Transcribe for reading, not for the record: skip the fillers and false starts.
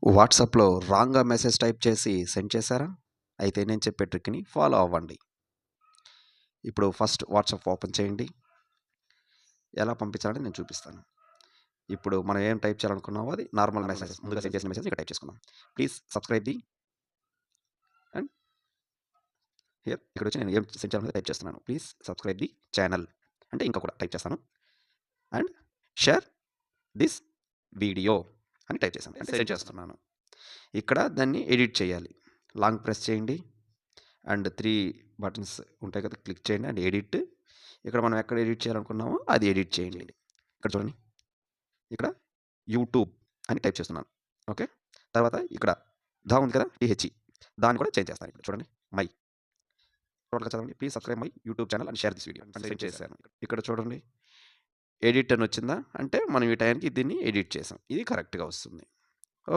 వాట్సాప్‌లో రాంగ్‌గా message type చేసి సెండ్ చేశారా? అయితే నేను చెప్పే ట్రిక్‌ని ఫాలో అవ్వండి. ఇప్పుడు ఫస్ట్ వాట్సాప్ ఓపెన్ చేయండి. ఎలా పంపించాలని నేను చూపిస్తాను. ఇప్పుడు మనం ఏం టైప్ చేయాలనుకున్నామో అది నార్మల్ మెసేజ్. ముందుగా సెండ్ చేసిన మెసేజ్ ఇక్కడ టైప్ చేసుకుందాం. Please subscribe the and here ఇక్కడొచ్చి నేను ఏం సెండ్ చేయాలనేది టైప్ చేస్తున్నాను. ప్లీజ్ సబ్స్క్రైబ్ ది ఛానల్ అంటే ఇంకా కూడా టైప్ చేస్తాను. అండ్ షేర్ దిస్ వీడియో అని టైప్ చేశాను. అంటే సెండ్ చేస్తున్నాను. ఇక్కడ దాన్ని ఎడిట్ చేయాలి. లాంగ్ ప్రెస్ చేయండి. అండ్ 3 బటన్స్ ఉంటాయి కదా! క్లిక్ చేయండి అండ్ ఎడిట్. ఇక్కడ మనం ఎక్కడ ఎడిట్ చేయాలనుకున్నామో అది ఎడిట్ చేయండి. ఇక్కడ చూడండి. ఇక్కడ యూట్యూబ్ అని టైప్ చేస్తున్నాను. ఓకే. తర్వాత ఇక్కడ ఉంది కదా! టీహెచ్‌ఈ దాన్ని కూడా చేంజ్ చేస్తాను. ఇక్కడ చూడండి. మై టోటల్‌గా చదవండి. Please subscribe my YouTube channel and share this video అని సెండ్ చేశాను. ఇక్కడ చూడండి. ఎడిట్ అని వచ్చిందా? అంటే మనం ఈ టైంకి దీన్ని ఎడిట్ చేసాం. ఇది కరెక్ట్‌గా వస్తుంది.